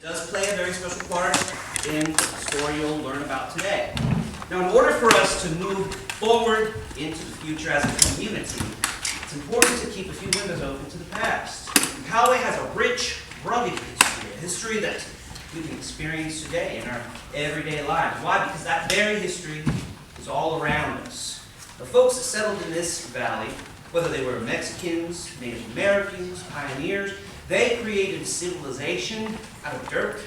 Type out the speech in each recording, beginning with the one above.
It does play a very special part in the story you'll learn about today. Now, in order for us to move forward into the future as a community, it's important to keep a few windows open to the past. Poway has a rich, rugged history, a history that we can experience today in our everyday lives. Why? Because that very history is all around us. The folks that settled in this valley, whether they were Mexicans, Native Americans, pioneers, they created civilization out of dirt,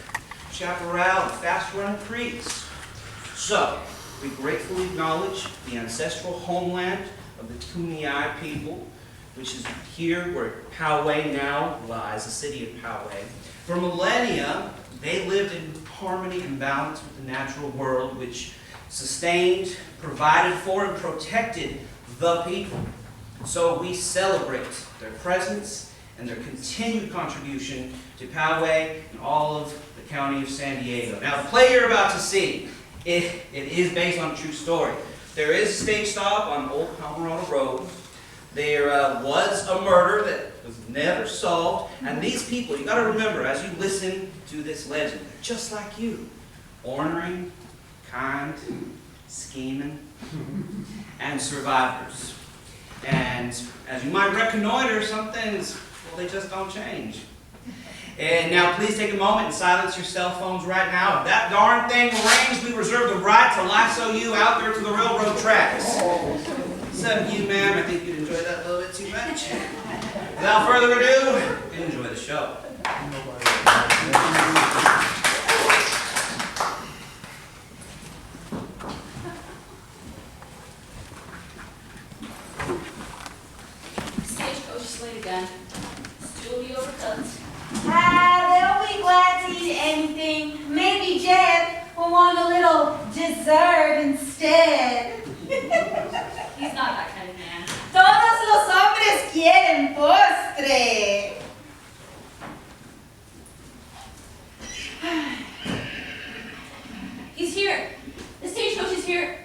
chaparral, and fast-running creeks. So, we gratefully acknowledge the ancestral homeland of the Kumeyaay people, which is here where Poway now lies, the city of Poway. For millennia, they lived in harmony and balance with the natural world, which sustained, provided for, and protected the people. So we celebrate their presence and their continued contribution to Poway and all of the county of San Diego. Now, the play you're about to see, it is based on a true story. There is a stage stop on Old Poway Road. There was a murder that was never solved. And these people, you got to remember, as you listen to this legend, they're just like you. Ornery, kind, scheming, and survivors. And as you might reconnoiter, some things, well, they just don't change. And now please take a moment and silence your cell phones right now. If that darn thing rings, we reserve the right to lasso you out there to the railroad tracks. Except you, ma'am, I think you'd enjoy that a little bit too much. Without further ado, enjoy the show. Stagecoach is late again. Still be overcooked. They'll be glad to eat anything. Maybe Jeb will want a little dessert instead. He's not that kind of man. Todos los hombres quieren postre. He's here. The stagecoach is here.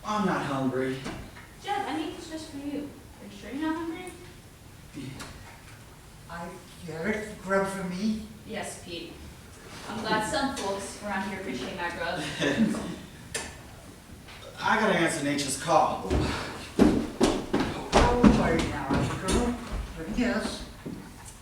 I'm not hungry. Jeb, I made this just for you. Are you sure you're not hungry? You have it grub for me? Yes, Pete. I'm glad some folks around here appreciate my grub. I gotta answer nature's call. Oh, right now, girl. Let me guess.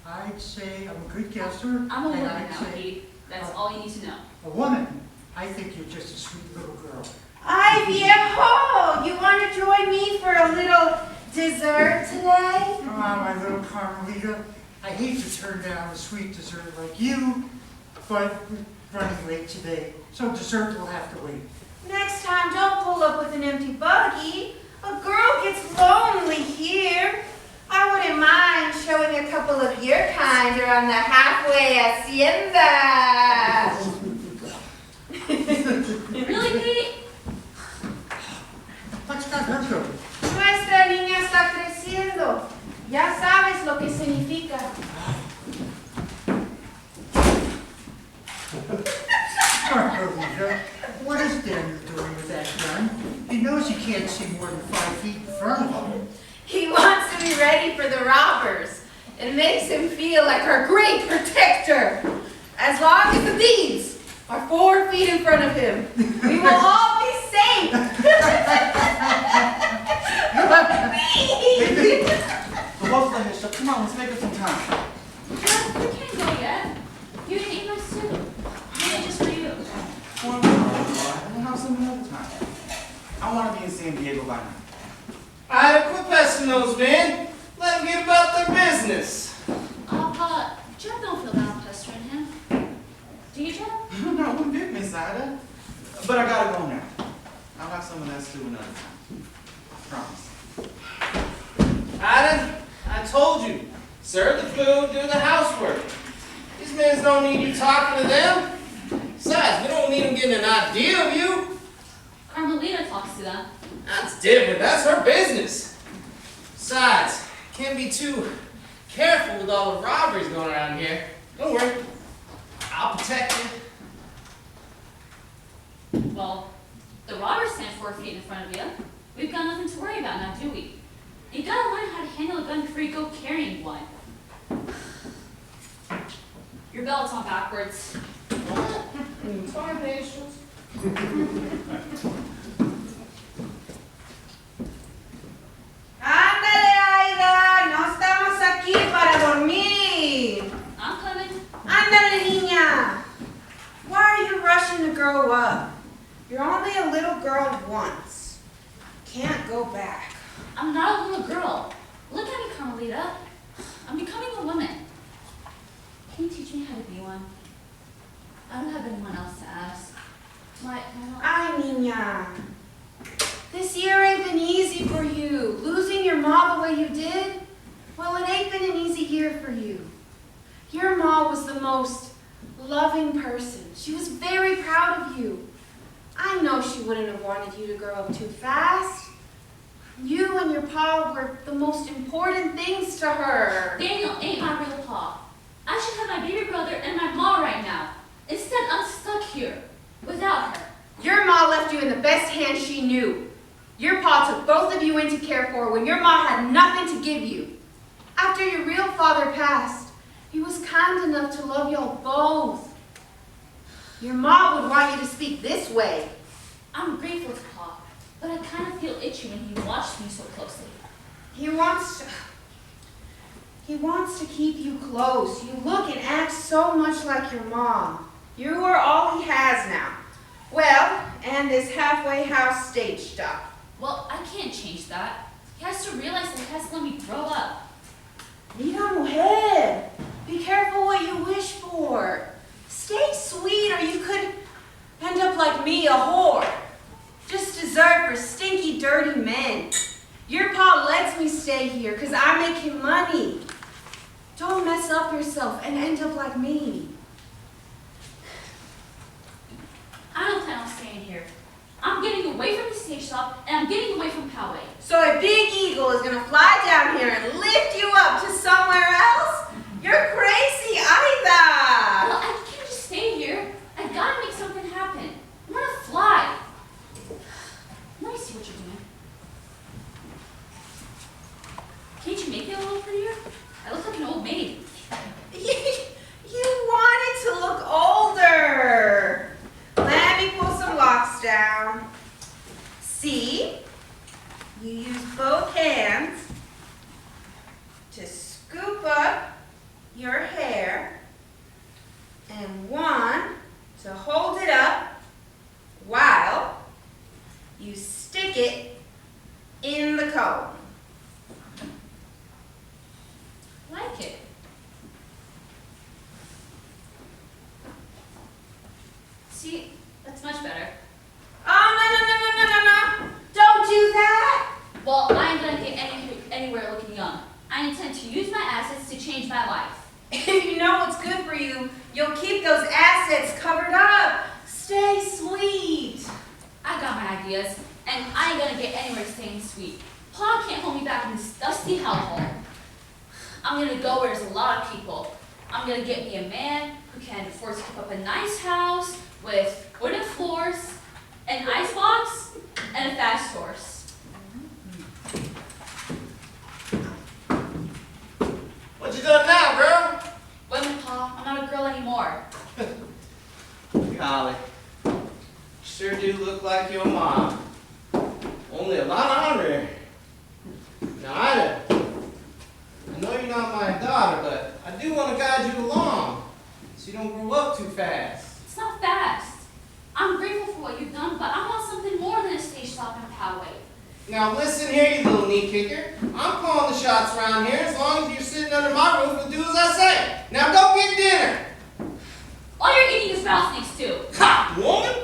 I'd say I'm a good guesser. I'm a woman and I'd now, say Pete. That's all you need to know. a woman. I think you're just a sweet little girl. Ay, viejo, you want to join me for a little dessert today? Oh, my little Carmelita. I hate to turn down a sweet dessert like you, but we're running late today, so dessert will have to wait. Next time, don't pull up with an empty buggy. A girl gets lonely here. I wouldn't mind showing a couple of your kind around the halfway hacienda. Really, Pete? What's got her going? Nuestra niña está creciendo. Ya sabes lo que significa. Carmelita, what is Daniel doing with that gun? He knows he can't see more than 5 feet in front of him. He wants to be ready for the robbers. It makes him feel like our great protector. As long as the thieves are 4 feet in front of him, we will all be safe. The wolf let us, so come on, let's make it some time. Jeb, we can't go yet. You didn't eat my soup. I made it just for you. Well, we'll have some another time. I want to be in San Diego by now. Alright, quit pestering those men. Let them get about their business. Pa, Jeb don't feel bad pestering him. Do you, Jeb? No, one bit, Miss Ida. But I gotta go now. I'll have some of that stew another time. Promise. Ida, I told you. Serve the food, do the housework. These men don't need you talking to them. Besides, we don't need them getting an idea of you. Carmelita talks to them. That's different. That's her business. Besides, can't be too careful with all the robberies going around here. Don't worry. I'll protect you. Well, the robbers stand 4 feet in front of you. We've got nothing to worry about now, do we? You gotta learn how to handle a gun before you go carrying one. Your belt's on backwards. What? Carnations? Ándale, Aida, no estamos aquí para dormir. I'm coming. Ándale, niña. Why are you rushing to grow up? You're only a little girl once. Can't go back. I'm not a little girl. Look at me, Carmelita. I'm becoming a woman. Can you teach me how to be one? I don't have anyone else to ask. My Ay, niña. This year ain't been easy for you. Losing your ma the way you did, well, it ain't been an easy year for you. Your ma was the most loving person. She was very proud of you. I know she wouldn't have wanted you to grow up too fast. You and your pa were the most important things to her. Daniel ain't my real pa. I should have my baby brother and my ma right now. Instead, I'm stuck here without her. Your ma left you in the best hands she knew. Your pa took both of you in to care for when your ma had nothing to give you. After your real father passed, he was kind enough to love y'all both. Your ma would want you to speak this way. I'm grateful to Pa, but I kind of feel itchy when he watched me so closely. He wants to keep you close. You look and act so much like your mom. You are all he has now. Well, and this halfway house stage stuff. Well, I can't change that. He has to realize that he has to let me grow up. Mira, mujer. Be careful what you wish for. Stay sweet or you could end up like me, a whore. Just dessert for stinky, dirty men. Your pa lets me stay here because I make him money. Don't mess up yourself and end up like me. I don't plan on staying here. I'm getting away from the stage shop and I'm getting away from Poway. So a big eagle is going to fly down here and lift you up to somewhere else? You're crazy, Aida. Well, I can't just stay here. I gotta make something happen. I'm gonna fly. Let me see what you're doing. Can't you make it a little prettier? I look like an old maid. You wanted to look older. Let me pull some locks down. See? You use both hands to scoop up your hair and one to hold it up while you stick it in the comb. Like it. See, that's much better. Oh, no. Don't do that. Well, I ain't gonna get anywhere looking young. I intend to use my assets to change my life. If you know what's good for you, you'll keep those assets covered up. Stay sweet. I got my ideas, and I ain't gonna get anywhere staying sweet. Pa can't hold me back in this dusty hellhole. I'm gonna go where there's a lot of people. I'm gonna get me a man who can afford to keep up a nice house with wooden floors, an icebox, and a fast horse. What you doing now, girl? Women, Pa, I'm not a girl anymore. Golly, sure do look like your mom. Only a lot ornery. Now, I know you're not my daughter, but I do want to guide you along so you don't grow up too fast. It's not fast. I'm grateful for what you've done, but I want something more than a stage stop in Poway. Now listen here, you little knee kicker. I'm calling the shots around here as long as you're sitting under my roof and do as I say. Now go get dinner. All you're eating is rattlesnakes too. Ha, woman!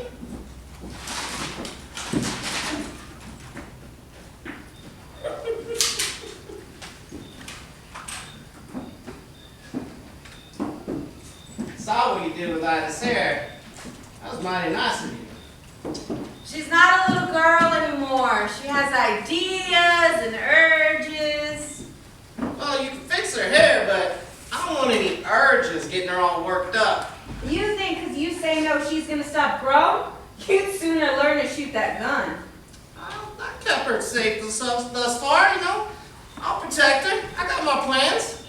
Saw what you did with Ida's hair. That was mighty nice of you. She's not a little girl anymore. She has ideas and urges. Well, you can fix her hair, but I don't want any urges getting her all worked up. You think because you say no she's going to stop growing? You'd sooner learn to shoot that gun. I kept her safe thus far, you know. I'll protect her. I got my plans.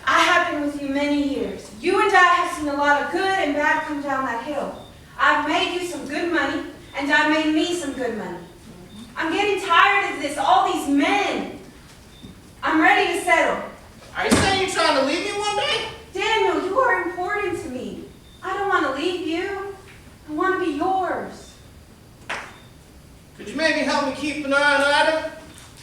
I have been with you many years. You and I have seen a lot of good and bad come down that hill. I've made you some good money, and I made me some good money. I'm getting tired of this, all these men. I'm ready to settle. Are you saying you're trying to leave me one day? Daniel, you are important to me. I don't want to leave you. I want to be yours. Could you maybe help me keep an eye on Ida?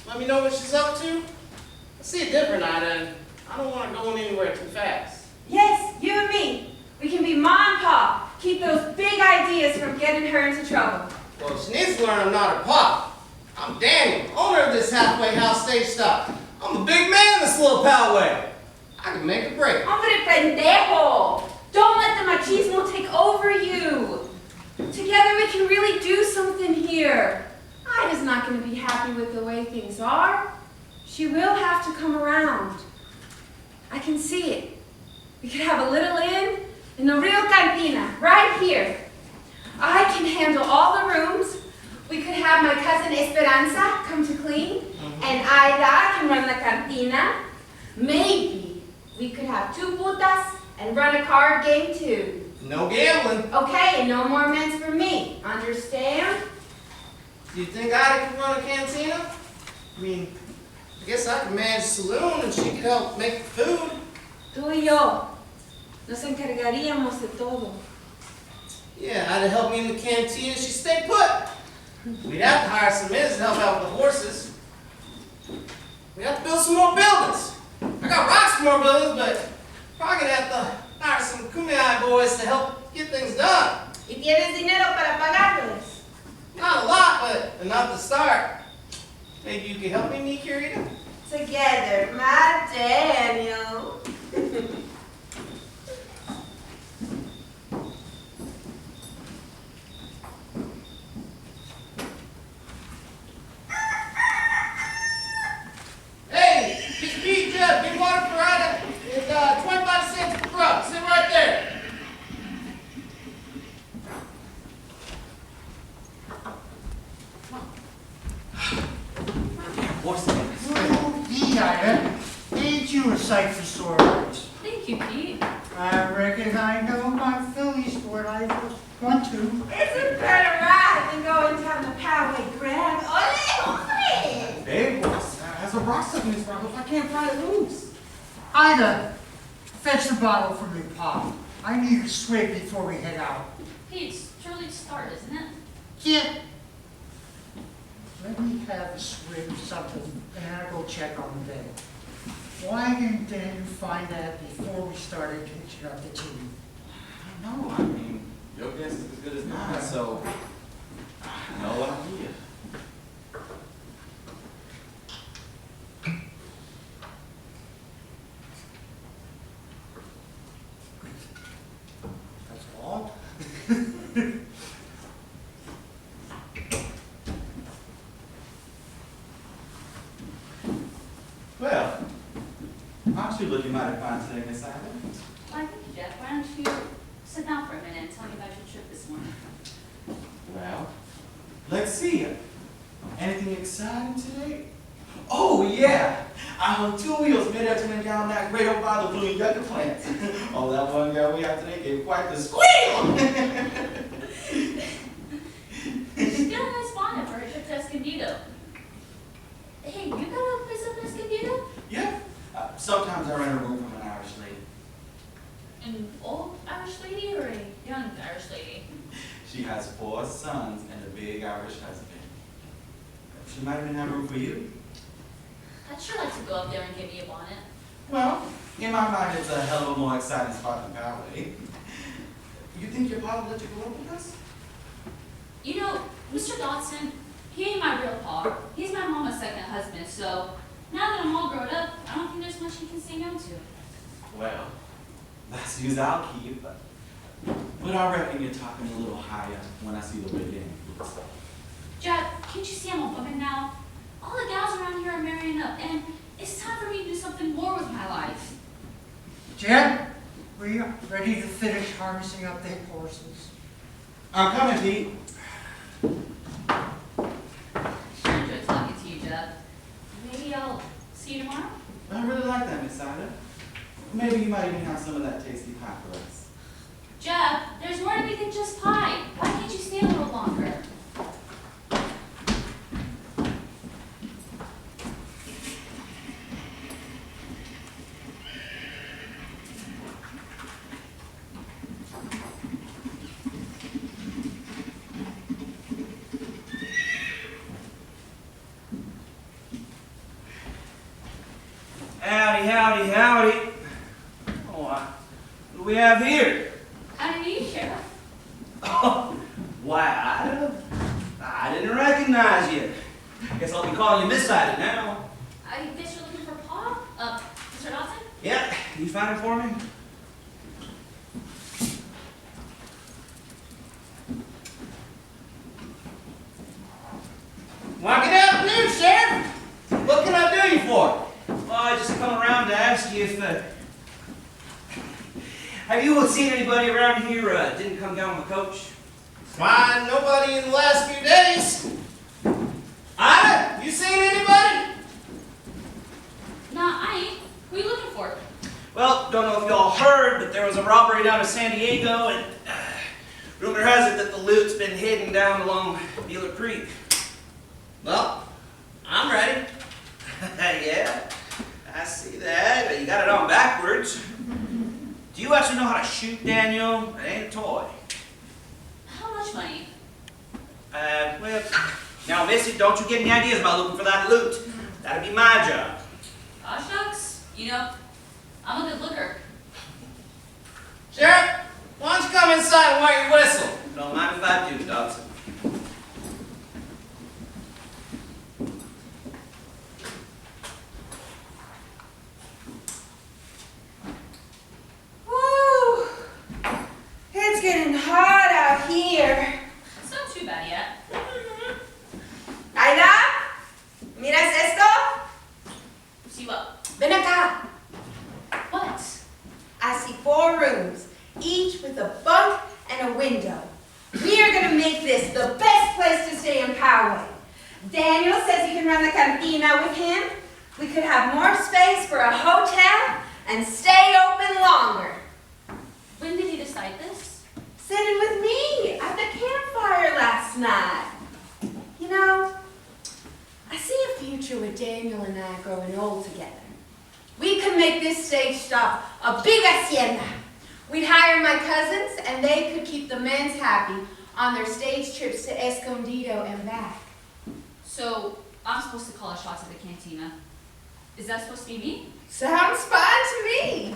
Let me know what she's up to? I see a different Ida, and I don't want her going anywhere too fast. Yes, you and me. We can be mom and pop. Keep those big ideas from getting her into trouble. Well, she needs to learn I'm not her pop. I'm Daniel, owner of this halfway house stage stop. I'm the big man in this little Poway. I can make a break. Hombre pendejo! Don't let the machismo take over you. Together we can really do something here. Ida's not going to be happy with the way things are. She will have to come around. I can see it. We could have a little inn in a real cantina, right here. I can handle all the rooms. We could have my cousin Esperanza come to clean, and Ida can run the cantina. Maybe we could have 2 putas and run a card game too. No gambling. Okay, and no more men's for me. Understand? Do you think Ida could run a cantina? I mean, I guess I could manage a saloon and she could help make the food. Tú y yo nos encargaríamos de todo. Yeah, Ida helped me in the canteen and she stayed put. We'd have to hire some men to help out with the horses. We'd have to build some more buildings. I got rocks for more buildings, but probably gonna have to hire some Kumei boys to help get things done. ¿Y tienes dinero para pagarles? Not a lot, but enough to start. Maybe you can help me, mi querida? Together, my Daniel. Hey, Pete, Jeff, big water for Ida. It's 25 cents per cup. Sit right there. Ida, ain't you a sight for sore eyes? Thank you, Pete. I reckon I know my fillies where I want to. It's a better ride than going down the Poway Grand. Ole, ole! Big horse has a rock stuck in his mouth if I can't pry it loose. Ida, fetch the bottle for me, Pop. I need a swig before we head out. Pete, it's too early to start, isn't it? Get. Let me have a swig of something, and I'll go check on the bed. Why didn't Daniel find that before we started pitching up the team? I don't know. I mean, your guess is as good as mine, so no idea. That's all? Well, aren't you looking mighty fine today, Miss Ida? Why, thank you, Jeff. Why don't you sit down for a minute and tell me about your trip this morning? Well, let's see. Anything exciting today? Oh, yeah. I hung 2 wheels mid-air down that great old by the blue yucca plant. Oh, that one girl we have today gave quite the squeal. She's got a nice bonnet for her trip to Escondido. Hey, you got a place up in Escondido? Yeah. Sometimes I rent a room from an Irish lady. An old Irish lady or a young Irish lady? She has 4 sons and a big Irish husband. She might even have room for you. I'd sure like to go up there and get me a bonnet. Well, in my mind, it's a hell of a more exciting spot than Poway. You think your pa will let you go up with us? You know, Mr. Dodson, he ain't my real pa. He's my mama's second husband, so now that I'm all grown up, I don't think there's much he can say no to. Well, that's news I'll keep. But I reckon you're talking a little higher when I see the way Danny looks. Jack, can't you see I'm a woman now? All the gals around here are marrying up, and it's time for me to do something more with my life. Jen, we ready to finish harnessing up the horses? I'm coming, Pete. maybe you might even have some of that tasty pie for us. Jeff, there's more to me than just pie. Why can't you stay a little longer? Howdy, howdy, howdy. Oh, what do we have here? How do you, Sheriff? Oh, why, I didn't recognize you. Guess I'll be calling you Miss Sided now. I guess you're looking for Pa? Mr. Dawson? Yeah, can you find him for me? Why, good afternoon, Sheriff. What can I do you for? Well, I just come around to ask you if, have you seen anybody around here didn't come down with the coach? Why, nobody in the last few days. Ida, you seen anybody? Nah, I ain't. Who are you looking for? Well, don't know if y'all heard, but there was a robbery down in San Diego, and rumor has it that the loot's been hidden down along Bealer Creek. Well, I'm ready. Yeah, I see that. You got it on backwards. Do you actually know how to shoot, Daniel? It ain't a toy. How much money? Well, now, Missy, don't you get any ideas about looking for that loot. That'd be my job. Aw, shucks. You know, I'm a good looker. Sheriff, why don't you come inside and wet your whistle? Don't mind if I do, Dodson. Woo! It's getting hot out here. It's not too bad yet. Aida, ¿miras esto? See what? Ven acá. What? I see 4 rooms, each with a bunk and a window. We are going to make this the best place to stay in Poway. Daniel says you can run the cantina with him. We could have more space for a hotel and stay open longer. When did he decide this? Sitting with me at the campfire last night. You know, I see a future with Daniel and I growing old together. We could make this stage stop a big hacienda. We'd hire my cousins and they could keep the men's happy on their stage trips to Escondido and back. So, I'm supposed to call a shots at the cantina. Is that supposed to be me? Sounds fun to me.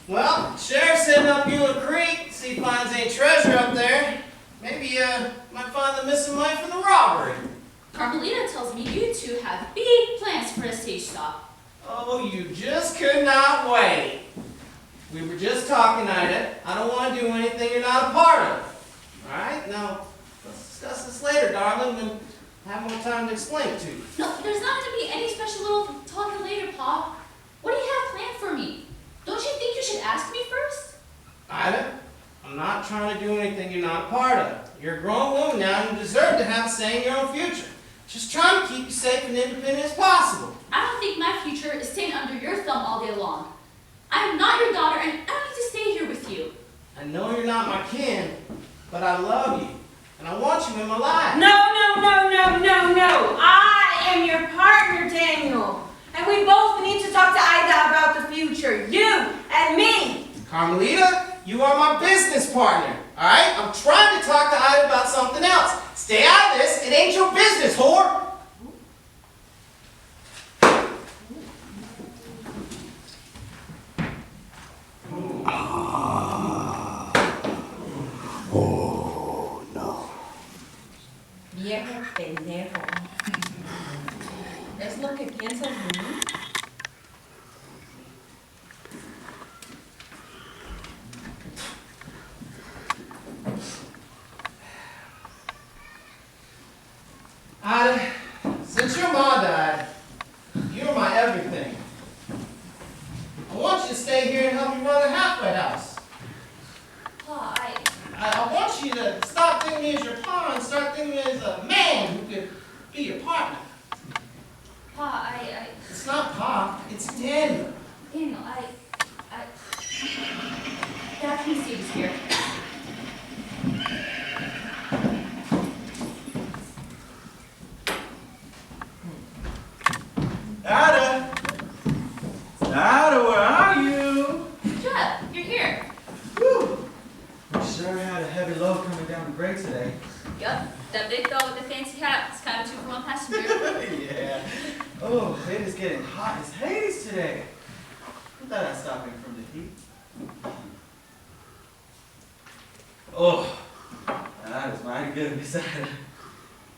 Well, Sheriff's heading up Bealer Creek, see if he finds any treasure up there. Maybe, might find the missing money from the robbery. Carmelita tells me you two have big plans for a stage stop. Oh, you just could not wait. We were just talking, Ida. I don't want to do anything you're not a part of. All right? Now, let's discuss this later, darling, when I have more time to explain it to you. No, there's not going to be any special little talking later, Pa. What do you have planned for me? Don't you think you should ask me first? Ida, I'm not trying to do anything you're not a part of. You're a grown woman now and you deserve to have a say in your own future. Just trying to keep you safe and independent as possible. I don't think my future is staying under your thumb all day long. I am not your daughter, and I don't need to stay here with you. I know you're not my kin, but I love you, and I want you in my life. No. I am your partner, Daniel. And we both need to talk to Ida about the future. You and me. Carmelita, you are my business partner, all right? I'm trying to talk to Ida about something else. Stay out of this. It ain't your business, whore. Oh, no. Viejo pendejo. ¿Es lo que piensas de mí? Ida, since your mom died, you're my everything. I want you to stay here and help me run the halfway house. Pa, I want you to stop thinking me as your pa and start thinking me as a man who could be your partner. Pa, It's not Pa, it's Daniel. Daniel, Dad, can you see who's here? Ada! Ada, where are you? Jeff, you're here. Whew. We sure had a heavy load coming down the grade today. Yep, that big dog with the fancy hat is kind of 2-for-1 passenger. Yeah. Oh, it is getting hot as Hades today. I thought I'd stop in from the heat. Oh, that is mighty good, Miss Ada.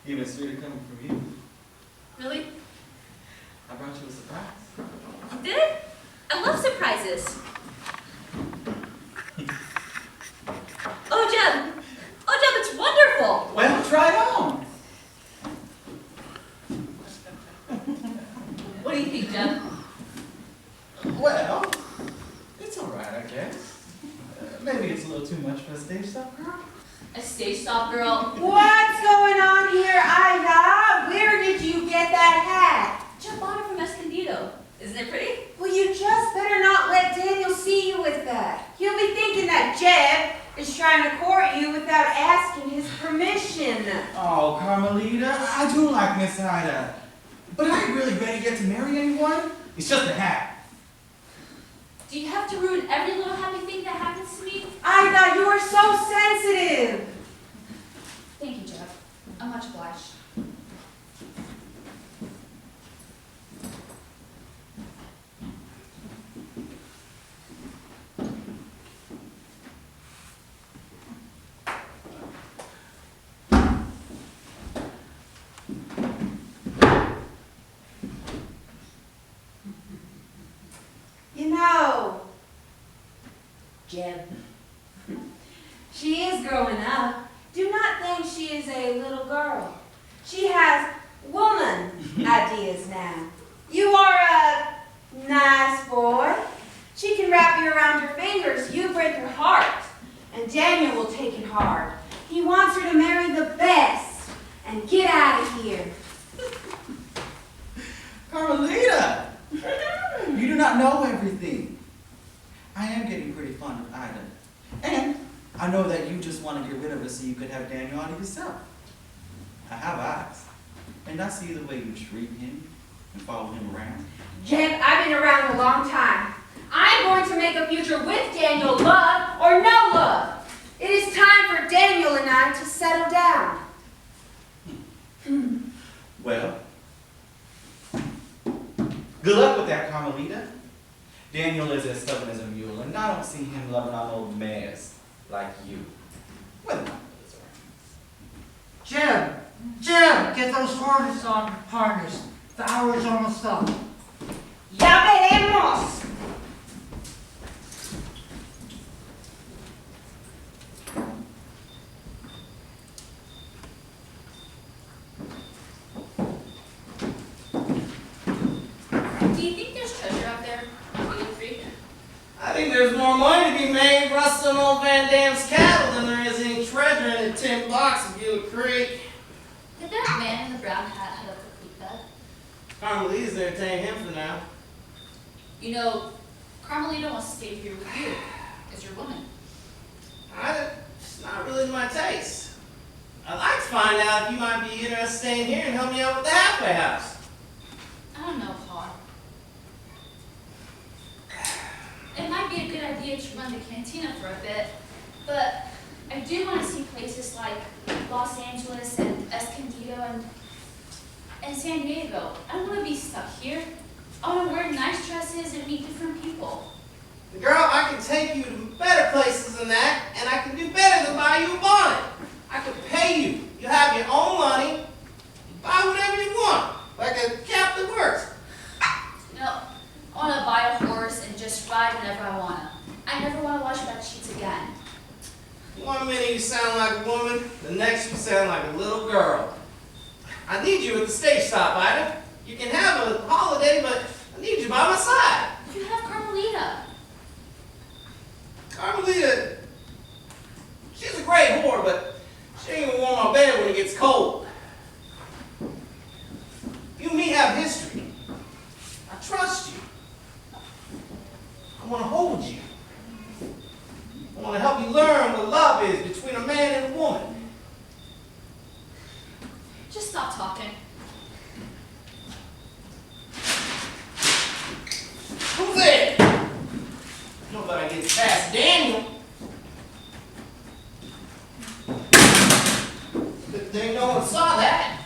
Even sweeter coming from you. Really? I brought you a surprise. You did? I love surprises. Oh, Jeb! Oh, Jeb, it's wonderful! Well, try it on. What do you think, Jeb? Well, it's all right, I guess. Maybe it's a little too much for a stage stop girl. A stage stop girl. What's going on here, Ida? Where did you get that hat? Jeb bought it from Escondido. Isn't it pretty? Well, you just better not let Daniel see you with that. He'll be thinking that Jeb is trying to court you without asking his permission. Oh, Carmelita, I do like Miss Ida. But I ain't really ready yet to marry anyone. It's just a hat. Do you have to ruin every little happy thing that happens to me? Ida, you are so sensitive. Thank you, Jeb. I'm much obliged. You know, Jeb. she is growing up. Do not think she is a little girl. She has woman ideas now. You are a nice boy. She can wrap you around her fingers. You break her heart. And Daniel will take it hard. He wants her to marry the best and get out of here. Carmelita! You do not know everything. I am getting pretty fond of Ida. And I know that you just want to get rid of her so you could have Daniel out of yourself. I have eyes. And I see the way you treat him and follow him around. Jeb, I've been around a long time. I'm going to make a future with Daniel, love or no love. It is time for Daniel and I to settle down. Well, good luck with that, Carmelita. Daniel is as stubborn as a mule, and I don't see him loving on old mares like you. Well, not those are. Jim, get those harness on harness. The hour's almost up. Ya veremos. Do you think there's treasure out there? Beagle Creek? I think there's more money to be made rustling old Van Dam's cattle than there is any treasure in the tin box of Beagle Creek. Did that man in the brown hat head up the creek bed? Carmelita's entertaining him for now. You know, Carmelita wants to stay here with you as your woman. It's not really my taste. I'd like to find out if you might be interested in staying here and help me out with the halfway house. I don't know, Paul. It might be a good idea to run the cantina for a bit, but I do want to see places like Los Angeles and Escondido and San Diego. I don't want to be stuck here. I want to wear nice dresses and meet different people. Girl, I can take you to better places than that, and I can do better than buy you a bonnet. I could pay you. You have your own money. You buy whatever you want, like a captain works. No, I want to buy a horse and just ride whenever I want to. I never want to wash bed sheets again. 1 minute you sound like a woman, the next you sound like a little girl. I need you at the stage stop, Ida. You can have a holiday, but I need you by my side. You have Carmelita. Carmelita, she's a great whore, but she ain't gonna warm my bed when it gets cold. You and me have history. I trust you. think no one saw that.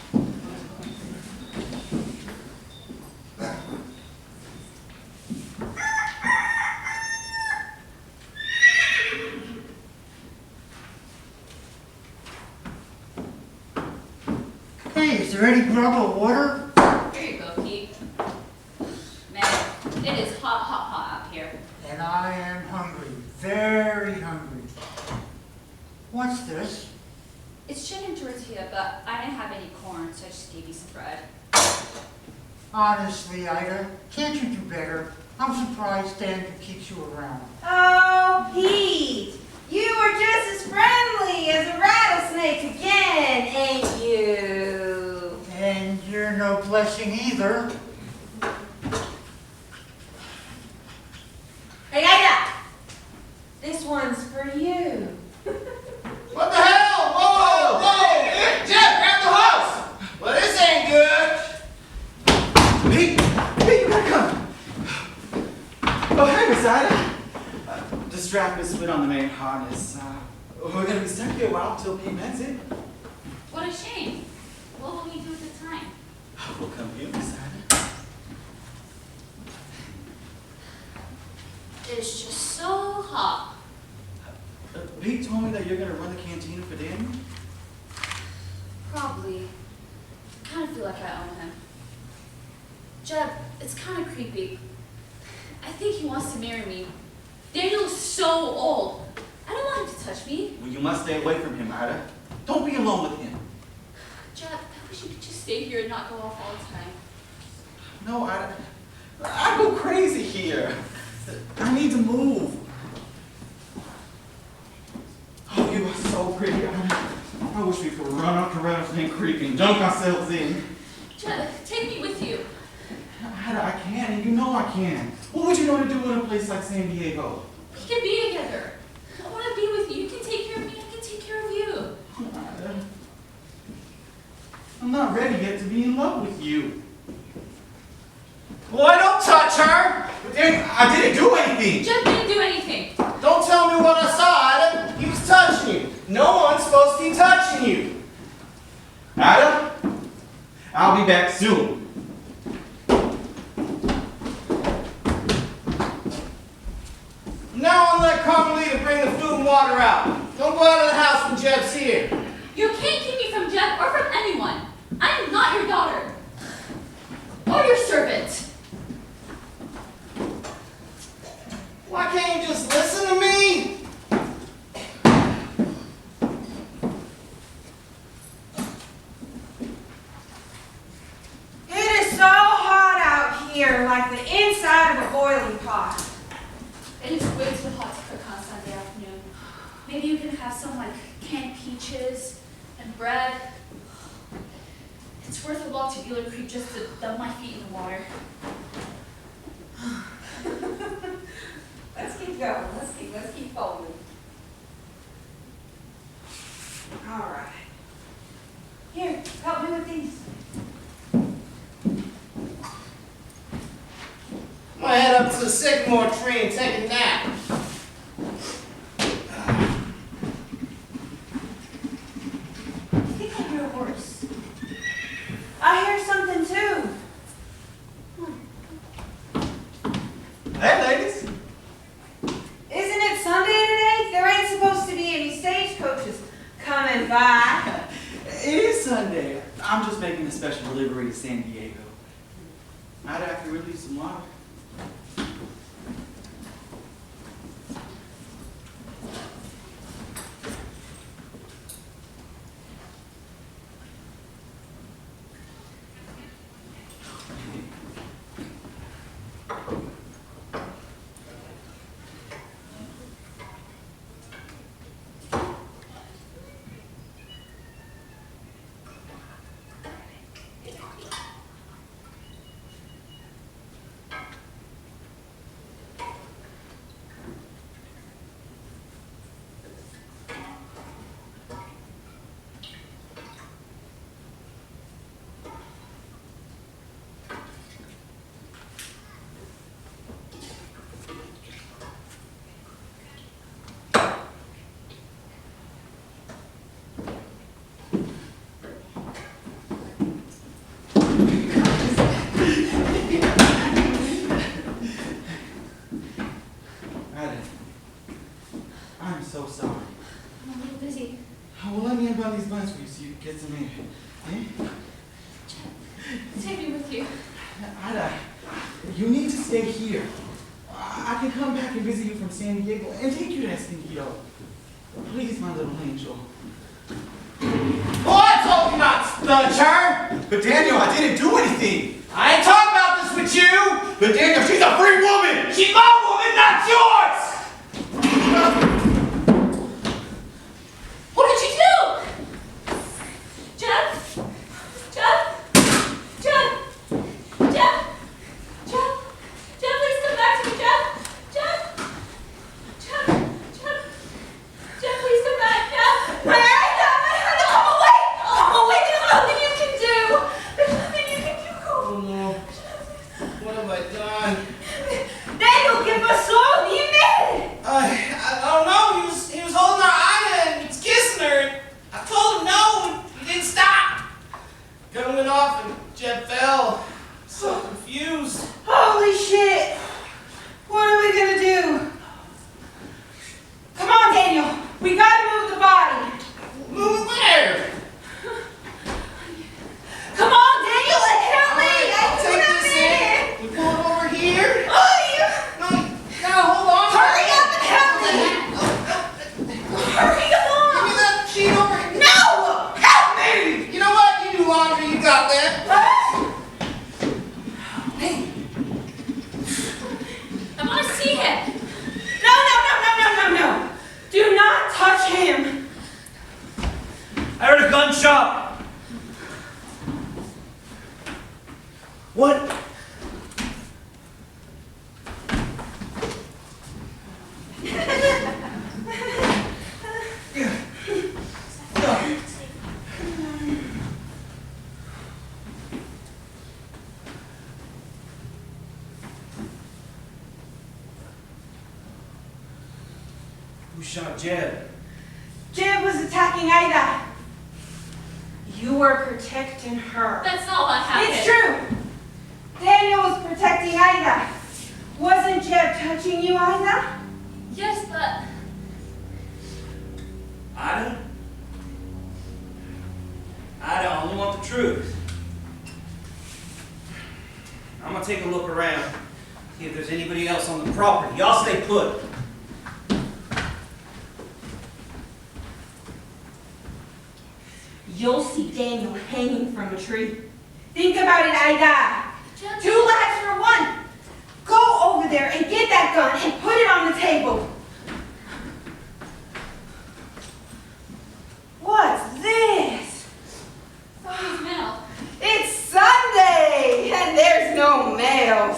Hey, is there any grub or water? Here you go, Pete. Man, it is hot, hot, hot out here. And I am hungry, very hungry. What's this? It's chicken tortilla, but I didn't have any corn, so I just gave you some bread. Honestly, Ida, can't you do better? I'm surprised Daniel keeps you around. Oh, Pete, you are just as friendly as a rattlesnake again, ain't you? And you're no blessing either. Hey, Ida, this one's for you. What the hell? Whoa, whoa! Jeff, grab the hose! Well, this ain't good. Pete, you gotta come. Oh, hey, Miss Ida. The strap is split on the main harness. We're gonna be stuck here a while until Pete mends it. What a shame. What will we do at the time? We'll come here, Miss Ida. It's just so hot. Pete told me that you're gonna run the canteen for Daniel. Probably. I kind of feel like I own him. Jeb, it's kind of creepy. I think he wants to marry me. Daniel's so old. I don't want him to touch me. Well, you must stay away from him, Ida. Don't be alone with him. Jeb, I wish you could just stay here and not go off all the time. No, I go crazy here. I need to move. Oh, you are so pretty, Ida. I wish we could run up to Rattlesnake Creek and dunk ourselves in. Jeb, take me with you. Ida, I can, and you know I can. What would you know to do in a place like San Diego? We can be together. I want to be with you. You can take care of me. I can take care of you. Ida, I'm not ready yet to be in love with you. Boy, don't touch her! I didn't do anything. Jeb didn't do anything. Don't tell me what I saw, Ida. He was touching you. No one's supposed to be touching you. Ida, I'll be back soon. Now I'll let Carmelita bring the food and water out. Don't go out of the house when Jeb's here. You can't keep me from Jeb or from anyone. I am not your daughter. Or your servant. Why can't you just listen to me? It is so hot out here, like the inside of a boiling pot. It is way too hot to cook on Sunday afternoon. Maybe you can have some like canned peaches and bread. It's worth a walk to Beeler Creek just to dump my feet in the water. Let's keep going. Let's keep folding. All right. Here, help me with these. I'm gonna head up to the sycamore tree and take a nap. I think I hear a horse. I hear something too. Hey, ladies. Isn't it Sunday today? There ain't supposed to be any stagecoaches coming by. It is Sunday. I'm just making a special delivery to San Diego. Ida, I can release some water. friends for you so you can get some air. Eh? Take me with you. Ida, you need to stay here. I can come back and visit you from San Diego and take you to Escondido. Please, my little angel. Oh, I told you not to turn! But Daniel, I didn't do anything. I ain't talking about this with you! But Daniel, she's a free woman! She's my woman, not yours! What did you do? Jeff? Jeff? Jeff? Jeff? Jeff? Jeff, please come back to me, Jeff! Jeff? Jeff? Jeff? Jeff, please come back, Jeff! Come away! Come away! There's nothing you can do! There's nothing you can do! Oh no. What have I done? Daniel, give us all you made. I don't know. He was holding our Ida and he was kissing her. And I told him no, and he didn't stop. Gun went off and Jeb fell. So confused. Holy shit! What are we gonna do? Come on, Daniel. We gotta move the body. Move it where? Come on, Daniel, help me! I'll take this in. We pull it over here. Oh, No, you gotta hold on. hurry up and help me! Hurry on! Give me that sheet over here. No! Help me! You know what? You do laundry. You got that. I want to see him! No! Do not touch him! I heard a gunshot. What? Who shot Jeb? Jeb was attacking Ida. You were protecting her. That's not what happened. It's true. Daniel was protecting Ida. Wasn't Jeb touching you, Ida? Yes, but Ida? Ida, I only want the truth. I'm gonna take a look around, see if there's anybody else on the property. Y'all stay put. You'll see Daniel hanging from a tree. Think about it, Ida. Jeb, 2 lives for 1. Go over there and get that gun and put it on the table. What's this? please mail. It's Sunday and there's no mails.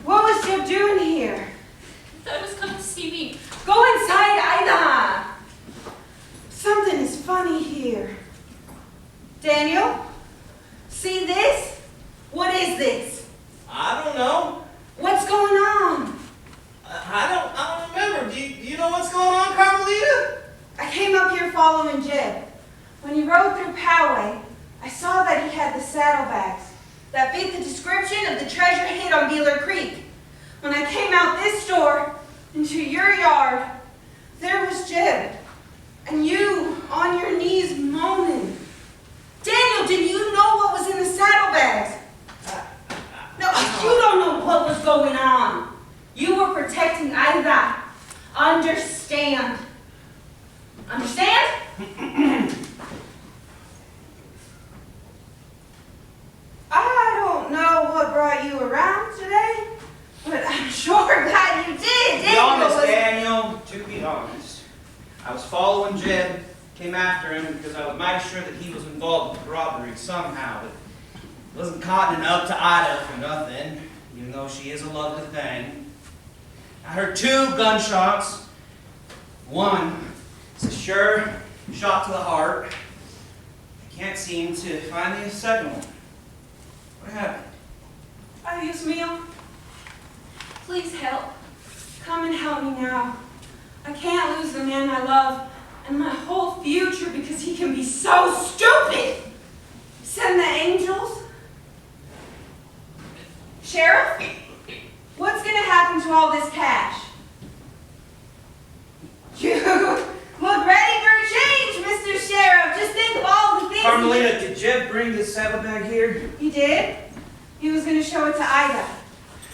What was Jeb doing here? I thought he was coming to see me. Go inside, Ida. Something is funny here. Daniel, see this? What is this? I don't know. What's going on? I don't remember. Do you know what's going on, Carmelita? I came up here following Jeb. When he rode through Poway, I saw that he had the saddlebags that fit the description of the treasure hid on Beeler Creek. When I came out this door into your yard, there was Jeb, and you on your knees moaning. Daniel, did you know what was in the saddlebags? No, you don't know what was going on. You were protecting Ida. Understand? Understand? I don't know what brought you around today, but I'm sure glad you did. To be honest, Daniel, to be honest, I was following Jeb, came after him because I was mighty sure that he was involved with the robbery somehow, but wasn't cottoning up to Ida for nothing, even though she is a lovely thing. I heard 2 gunshots. One is a sure shot to the heart. I can't seem to find the second one. What happened? Adios, Mio. Please help. Come and help me now. I can't lose the man I love and my whole future because he can be so stupid. Send the angels. Sheriff, what's going to happen to all this cash? You look ready for a change, Mr. Sheriff. Just think Carmelita, did Jeb bring his saddlebag here? He did? He was going to show it to Ida.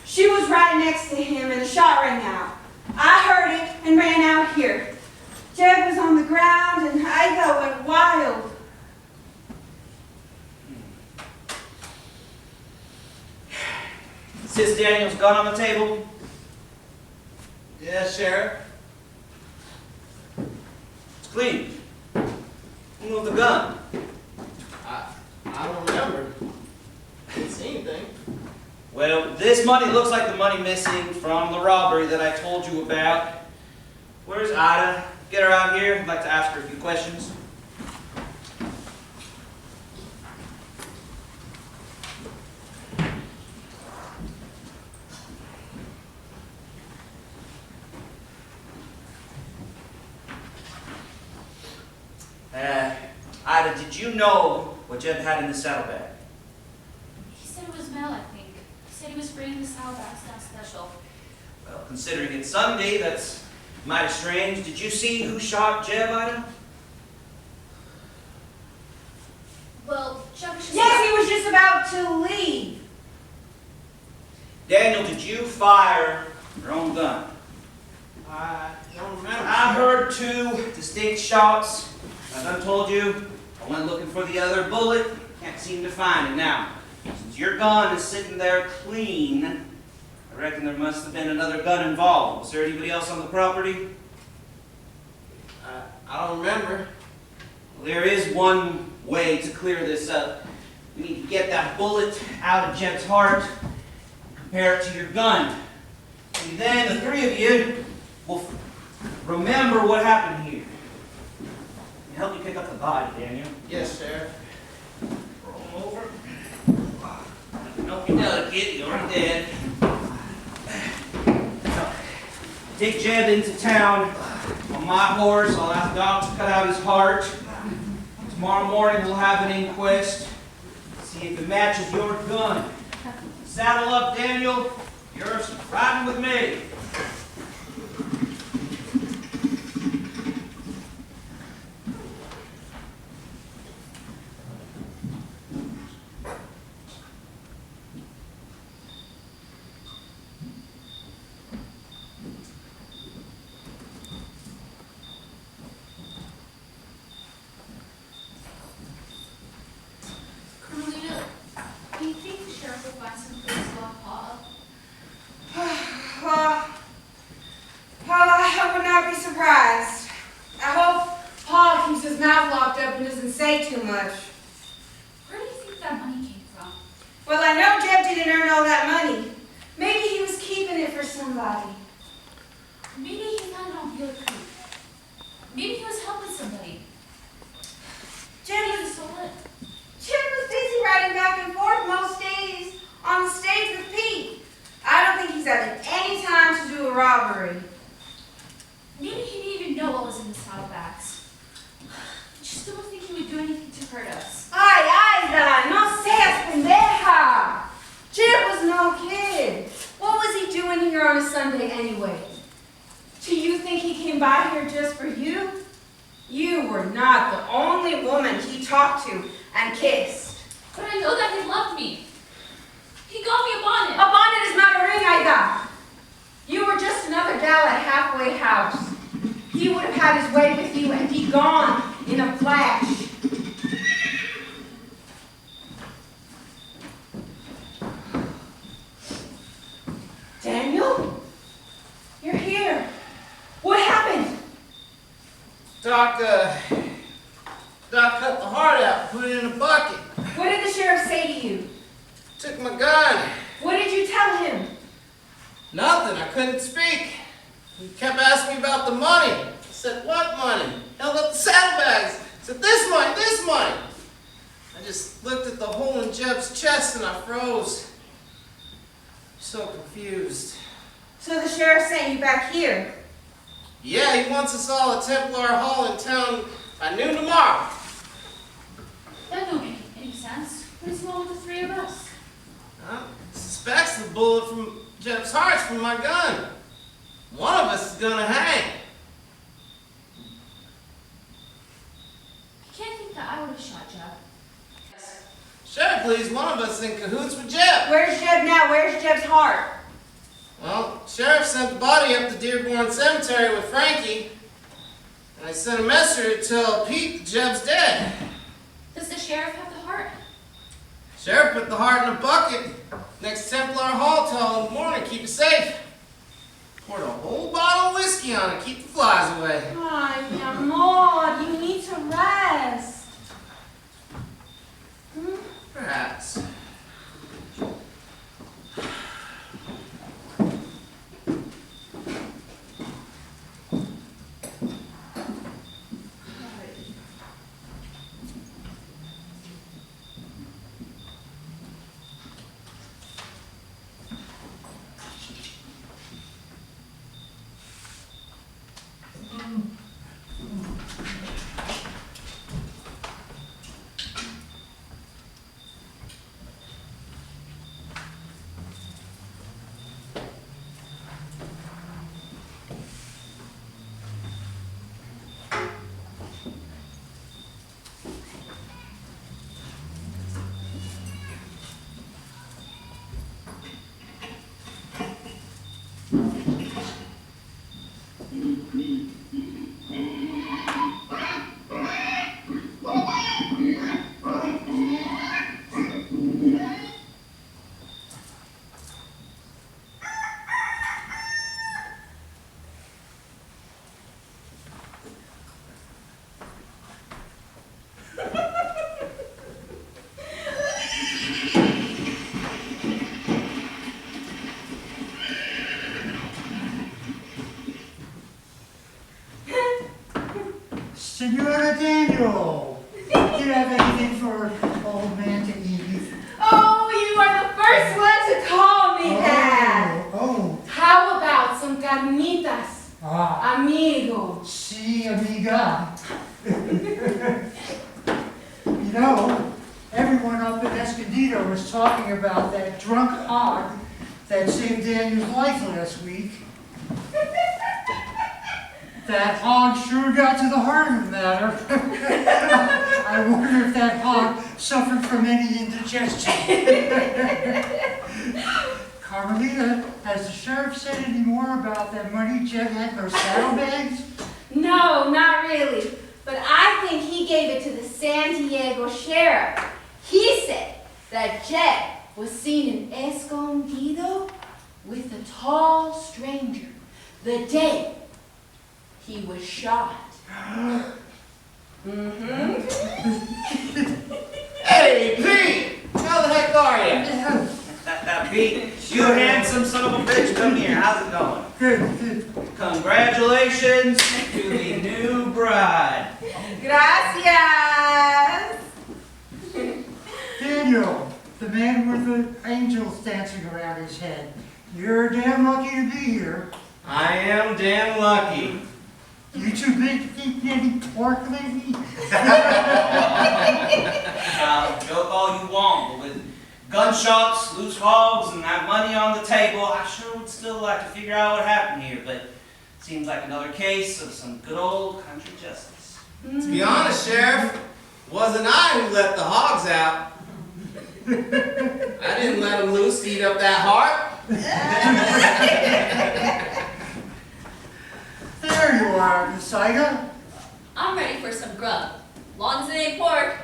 She was right next to him and the shot rang out. I heard it and ran out here. Jeb was on the ground and Ida went wild. Since Daniel's gun on the table? Yeah, Sheriff. It's clean. Who moved the gun? I don't remember. Didn't see anything. Well, this money looks like the money missing from the robbery that I told you about. Where's Ida? Get her out here. I'd like to ask her a few questions. Ida, did you know what Jeb had in the saddlebag? He said it was mail, I think. He said he was bringing the saddlebags down special. Well, considering it's Sunday, that's mighty strange. Did you see who shot Jeb, Ida? Well, Chuck was just... Yes, he was just about to leave. Daniel, did you fire your own gun? I don't remember. I heard 2 distinct shots. As I told you, I went looking for the other bullet. Can't seem to find it. Now, since your gun is sitting there clean, I reckon there must have been another gun involved. Was there anybody else on the property? I don't remember. Well, there is one way to clear this up. We need to get that bullet out of Jeb's heart, compare it to your gun. And then the 3 of you will remember what happened here. Help me pick up the body, Daniel. Yes, Sheriff. Roll him over. Don't be delicate, you're already dead. Take Jeb into town on my horse. I'll ask Doc to cut out his heart. Tomorrow morning we'll have an inquest. See if it matches your gun. Saddle up, Daniel. You're riding with me. Carmelita, do you think the sheriff will find some place to lock Paul up? I would not be surprised. I hope Paul keeps his mouth locked up and doesn't say too much. Where do you think that money came from? Well, I know Jeb didn't earn all that money. Maybe he was keeping it for somebody. Maybe he found it on Wheeler Creek. Maybe he was helping somebody. Jeb Maybe he was, stole it. Jeb was busy riding back and forth most days on the stage with Pete. I don't think he's having any time to do a robbery. Maybe he didn't even know what was in the saddlebags. I just don't think he would do anything to hurt us. Ay, Ida, no seas pendeja. Jeb was no kid. What was he doing here on a Sunday anyway? Do you think he came by here just for you? You were not the only woman he talked to and kissed. But I know that he loved me. He got me a bonnet. A bonnet is not a ring, Ida. You were just another gal at Halfway House. He would have had his way with you and be gone in a flash. Daniel? You're here. What happened? Doc cut the heart out, put it in a bucket. What did the sheriff say to you? Took my gun. What did you tell him? Nothing, I couldn't speak. He kept asking me about the money. I said, what money? Held up the saddlebags. I said, this money, this money. I just looked at the hole in Jeb's chest and I froze. So confused. So the sheriff sent you back here. Yeah, he wants us all at Templar Hall in town by noon tomorrow. That don't make any sense. What is wrong with the 3 of us? He suspects the bullet from Jeb's heart's from my gun. One of us is gonna hang. You can't think that I would have shot Jeb. Sheriff believes one of us is in cahoots with Jeb. Where's Jeb now? Where's Jeb's heart? Well, Sheriff sent the body up to Dearborn Cemetery with Frankie. And I sent a messenger to tell Pete that Jeb's dead. Does the sheriff have the heart? Sheriff put the heart in a bucket next to Templar Hall till in the morning to keep it safe. Poured a whole bottle of whiskey on it to keep the flies away. Ay, mi amor, you need to rest. Perhaps. Senora Daniel, do you have anything for old man to eat? Oh, you are the first one to call me that. Oh, How about some carnitas, amigo? si, amiga. You know, everyone up in Escondido was talking about that drunk hog that saved Daniel's life last week. That hog sure got to the heart of the matter. I wonder if that hog suffered from any indigestion. Carmelita, has the sheriff said any more about that money Jeb had in those saddlebags? No, not really. But I think he gave it to the San Diego sheriff. He said that Jeb was seen in Escondido with a tall stranger the day he was shot. Hey, Pete! How the heck are you? Pete, you handsome son of a bitch, come here. How's it going? Good. Congratulations to the new bride. Gracias. Daniel, the man with the angels dancing around his head. You're damn lucky to be here. I am damn lucky. You too big to eat any pork lately? Joke all you want, but with gunshots, loose hogs, and that money on the table, I sure would still like to figure out what happened here, but seems like another case of some good old country justice. To be honest, Sheriff, it wasn't I who let the hogs out. I didn't let them loose to eat up that heart. There you are, Messiah. I'm ready for some grub. Long as it ain't pork.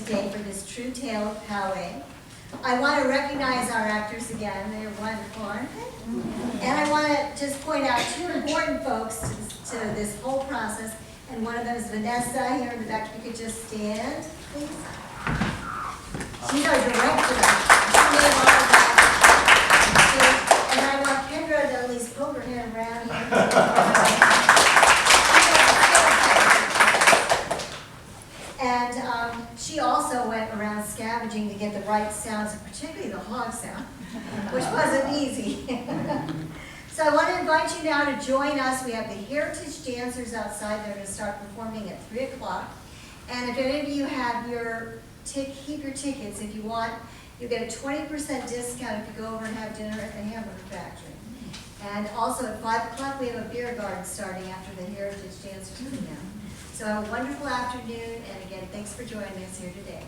today for this true tale of Poway. I want to recognize our actors again. They're wonderful, aren't they? And I want to just point out two important folks to this whole process. And one of them is Vanessa here in the back. If you could just stand, please. She's our director. She made all of that. And I want Kendra to at least poke her head around here. right sounds, and particularly the hog sound, which wasn't easy. So I want to invite you now to join us. We have the Heritage Dancers outside. They're going to start performing at 3 o'clock. And if any of you have your keep your tickets if you want. You get a 20% discount if you go over and have dinner at the Hamburger Factory. And also at 5 o'clock we have a beer garden starting after the Heritage Dancers come down. So have a wonderful afternoon, and again, thanks for joining us here today.